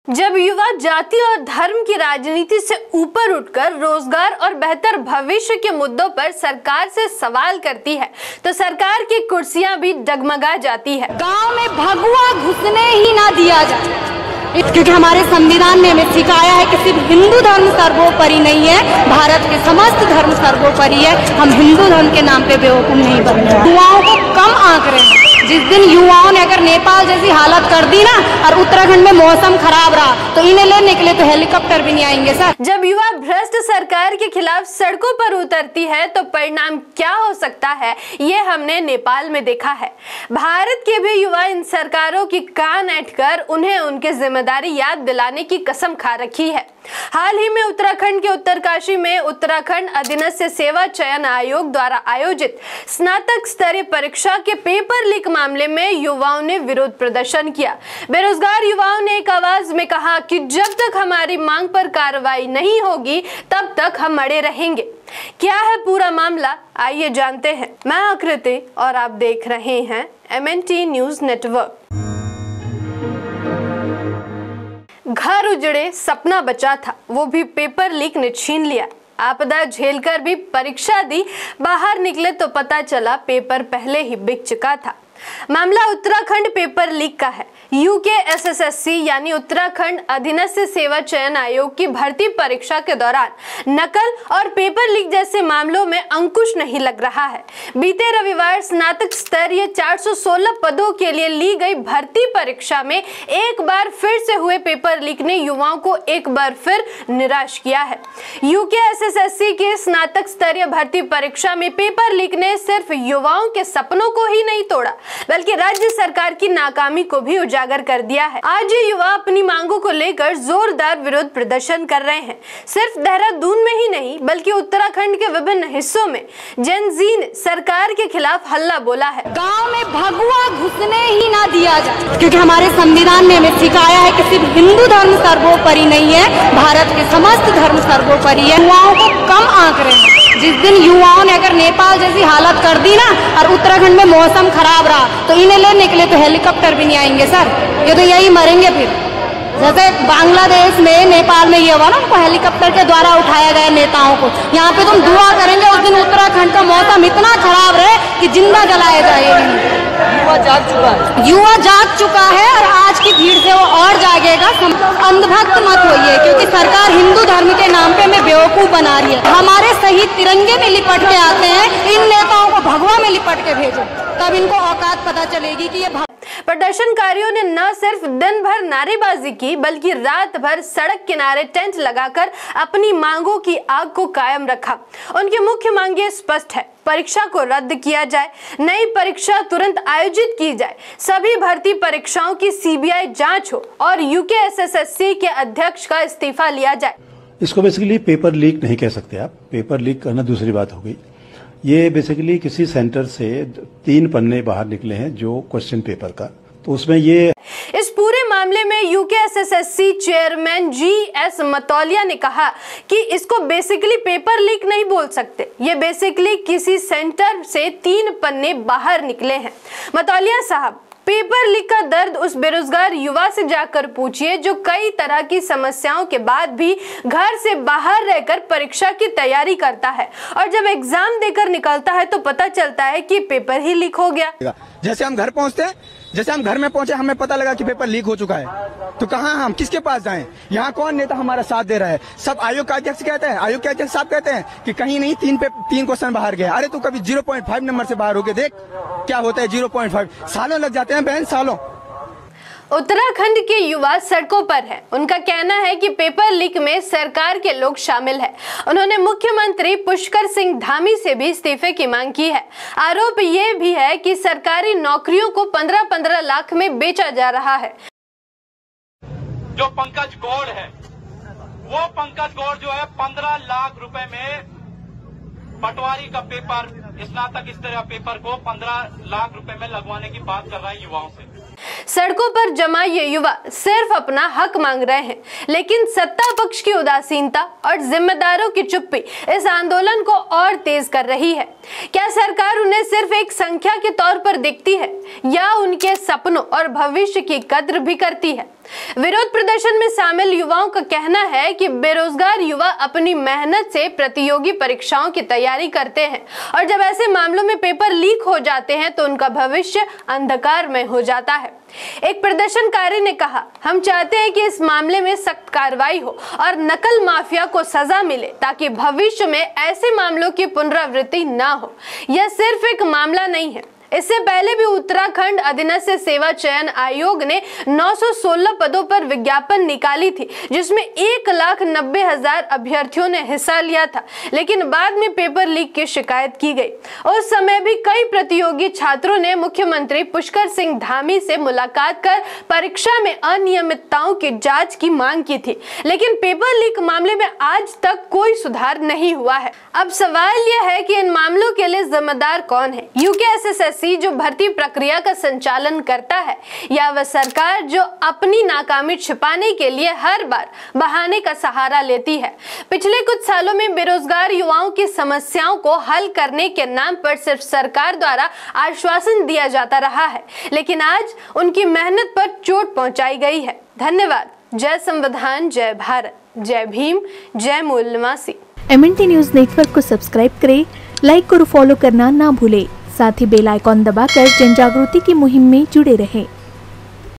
जब युवा जाति और धर्म की राजनीति से ऊपर उठकर रोजगार और बेहतर भविष्य के मुद्दों पर सरकार से सवाल करती है तो सरकार की कुर्सियां भी डगमगा जाती है। गांव में भगवा घुसने ही ना दिया जाए, क्योंकि हमारे संविधान ने हमें सिखाया है कि सिर्फ हिंदू धर्म सर्वोपरि नहीं है, भारत के समस्त धर्म सर्वोपरि है। हम हिंदू धर्म के नाम पे बेवकूफ नहीं बनना। युवाओं को कम आंक रहे हैं। जिस दिन युवाओं ने अगर नेपाल जैसी हालत कर दी ना और उत्तराखंड में मौसम खराब रहा तो इन्हें लेने के लिए तो हेलीकॉप्टर भी नहीं आएंगे सर। जब युवा भ्रष्ट सरकार के खिलाफ सड़कों पर उतरती है तो परिणाम क्या हो सकता है, ये हमने नेपाल में देखा है। भारत के भी युवा इन सरकारों की कान ऐंठकर उन्हें उनकी जिम्मेदारी याद दिलाने की कसम खा रखी है। हाल ही में उत्तराखंड के उत्तरकाशी में उत्तराखंड अधीनस्थ सेवा चयन आयोग द्वारा आयोजित स्नातक स्तरीय परीक्षा के पेपर लीक मामले में युवाओं ने विरोध प्रदर्शन किया। बेरोजगार युवाओं ने एक आवाज में कहा कि जब तक हमारी मांग पर कार्रवाई नहीं होगी तब तक हम अड़े रहेंगे। क्या है पूरा मामला, आइए जानते हैं। मैं आकृति और आप देख रहे हैं MNT न्यूज नेटवर्क। घर उजड़े सपना बचा था, वो भी पेपर लीक ने छीन लिया। आपदा झेलकर भी परीक्षा दी, बाहर निकले तो पता चला पेपर पहले ही बिक चुका था। मामला उत्तराखंड पेपर लीक का है। UKSSC यानी उत्तराखंड अधीनस्थ सेवा चयन आयोग की भर्ती परीक्षा के दौरान नकल और पेपर लीक जैसे मामलों में अंकुश नहीं लग रहा है। बीते रविवार स्नातक स्तरीय 416 पदों के लिए ली गई भर्ती परीक्षा में एक बार फिर से हुए पेपर लीक ने युवाओं को एक बार फिर निराश किया है। UKSSC के स्नातक स्तरीय भर्ती परीक्षा में पेपर लीक ने सिर्फ युवाओं के सपनों को ही नहीं तोड़ा बल्कि राज्य सरकार की नाकामी को भी उजागर कर दिया है। आज ये युवा अपनी मांगों को लेकर जोरदार विरोध प्रदर्शन कर रहे हैं। सिर्फ देहरादून में ही नहीं बल्कि उत्तराखंड के विभिन्न हिस्सों में जेन ज़ी ने सरकार के खिलाफ हल्ला बोला है। गांव में भगवा घुसने ही ना दिया जाए, क्योंकि हमारे संविधान ने हमें सिखाया है कि सिर्फ हिंदू धर्म सर्वोपरि नहीं है, भारत के समस्त धर्म सर्वोपरि है। युवाओं को कम आंक रहे हैं। जिस दिन युवाओं ने अगर नेपाल जैसी हालत कर दी ना और उत्तराखंड में मौसम खराब रहा तो इन्हें लेने के लिए तो हेलीकॉप्टर भी नहीं आएंगे सर, ये तो यही मरेंगे फिर। जैसे बांग्लादेश में नेपाल में ये हुआ ना, उनको हेलीकॉप्टर के द्वारा उठाया गया नेताओं को। यहाँ पे तुम दुआ करेंगे उस दिन उत्तराखंड का मौसम इतना खराब रहे कि जिंदा जलाया जाएगा। युवा जाग चुका है और आज की भीड़ से वो और जागेगा। अंधभक्त मत होइए, क्योंकि सरकार हिंदू धर्म के नाम पे हमें बेवकूफ बना रही है। हमारे शहीद तिरंगे में लिपट के आते हैं, इन नेताओं को भगवा में लिपट के भेजो, तब इनको औकात पता चलेगी कि ये। प्रदर्शनकारियों ने न सिर्फ दिन भर नारेबाजी की बल्कि रात भर सड़क किनारे टेंट लगाकर अपनी मांगों की आग को कायम रखा। उनकी मुख्य मांगें स्पष्ट है। परीक्षा को रद्द किया जाए, नई परीक्षा तुरंत आयोजित की जाए, सभी भर्ती परीक्षाओं की CBI जांच हो और UKSSC के अध्यक्ष का इस्तीफा लिया जाए। इसको बेसिकली पेपर लीक नहीं कह सकते आप, पेपर लीक करना दूसरी बात हो गई। ये बेसिकली किसी सेंटर से 3 पन्ने बाहर निकले हैं जो क्वेश्चन पेपर का, तो उसमें ये। इस पूरे मामले में UKSSC चेयरमैन GS मतौलिया ने कहा कि इसको बेसिकली पेपर लीक नहीं बोल सकते, ये बेसिकली किसी सेंटर से 3 पन्ने बाहर निकले हैं। मतौलिया साहब, पेपर लीक का दर्द उस बेरोजगार युवा से जाकर पूछिए जो कई तरह की समस्याओं के बाद भी घर से बाहर रहकर परीक्षा की तैयारी करता है और जब एग्जाम देकर निकलता है तो पता चलता है कि पेपर ही लीक हो गया। जैसे हम घर पहुंचते हैं, जैसे हम घर में पहुंचे हमें पता लगा कि पेपर लीक हो चुका है, तो कहाँ हम किसके पास जाएं? यहाँ कौन नेता हमारा साथ दे रहा है? सब आयोग का अध्यक्ष कहते हैं, आयोग के अध्यक्ष साहब कहते हैं कि कहीं नहीं 3 क्वेश्चन बाहर गए। अरे तू कभी 0.5 नंबर से बाहर होके देख क्या होता है। 0.5 सालों लग जाते हैं बहन, सालों। उत्तराखंड के युवा सड़कों पर हैं। उनका कहना है कि पेपर लीक में सरकार के लोग शामिल हैं। उन्होंने मुख्यमंत्री पुष्कर सिंह धामी से भी इस्तीफे की मांग की है। आरोप ये भी है कि सरकारी नौकरियों को 15-15 लाख में बेचा जा रहा है। जो पंकज गौड़ है, वो पंकज गौड़ जो है 15 लाख रुपए में पटवारी का पेपर, स्नातक स्तरीय पेपर को 15 लाख रुपए में लगवाने की बात कर रहा है युवाओं से। सड़कों पर जमा ये युवा सिर्फ अपना हक मांग रहे हैं, लेकिन सत्ता पक्ष की उदासीनता और जिम्मेदारों की चुप्पी इस आंदोलन को और तेज कर रही है। क्या सरकार उन्हें सिर्फ एक संख्या के तौर पर देखती है या उनके सपनों और भविष्य की कद्र भी करती है? विरोध प्रदर्शन में शामिल युवाओं का कहना है कि बेरोजगार युवा अपनी मेहनत से प्रतियोगी परीक्षाओं की तैयारी करते हैं और जब ऐसे मामलों में पेपर लीक हो जाते हैं तो उनका भविष्य अंधकार में हो जाता है। एक प्रदर्शनकारी ने कहा, हम चाहते हैं कि इस मामले में सख्त कार्रवाई हो और नकल माफिया को सजा मिले ताकि भविष्य में ऐसे मामलों की पुनरावृत्ति ना हो। यह सिर्फ एक मामला नहीं है। इससे पहले भी उत्तराखंड अधीनस्थ सेवा चयन आयोग ने 916 पदों पर विज्ञापन निकाली थी, जिसमें 1,90,000 अभ्यर्थियों ने हिस्सा लिया था, लेकिन बाद में पेपर लीक की शिकायत की गई। उस समय भी कई प्रतियोगी छात्रों ने मुख्यमंत्री पुष्कर सिंह धामी से मुलाकात कर परीक्षा में अनियमितताओं की जांच की मांग की थी, लेकिन पेपर लीक मामले में आज तक कोई सुधार नहीं हुआ है। अब सवाल यह है कि इन मामलों के लिए जिम्मेदार कौन है? यूकेएसएससी जो भर्ती प्रक्रिया का संचालन करता है, या वह सरकार जो अपनी नाकामी छिपाने के लिए हर बार बहाने का सहारा लेती है? पिछले कुछ सालों में बेरोजगार युवाओं की समस्याओं को हल करने के नाम पर सिर्फ सरकार द्वारा आश्वासन दिया जाता रहा है, लेकिन आज उनकी मेहनत पर चोट पहुंचाई गई है। धन्यवाद। जय संविधान, जय भारत, जय भीम, जय मूल निवासी। MNT न्यूज नेटवर्क को सब्सक्राइब करें, लाइक और फॉलो करना ना भूलें। साथ ही बेल आइकॉन दबाकर जन जागृति की मुहिम में जुड़े रहें।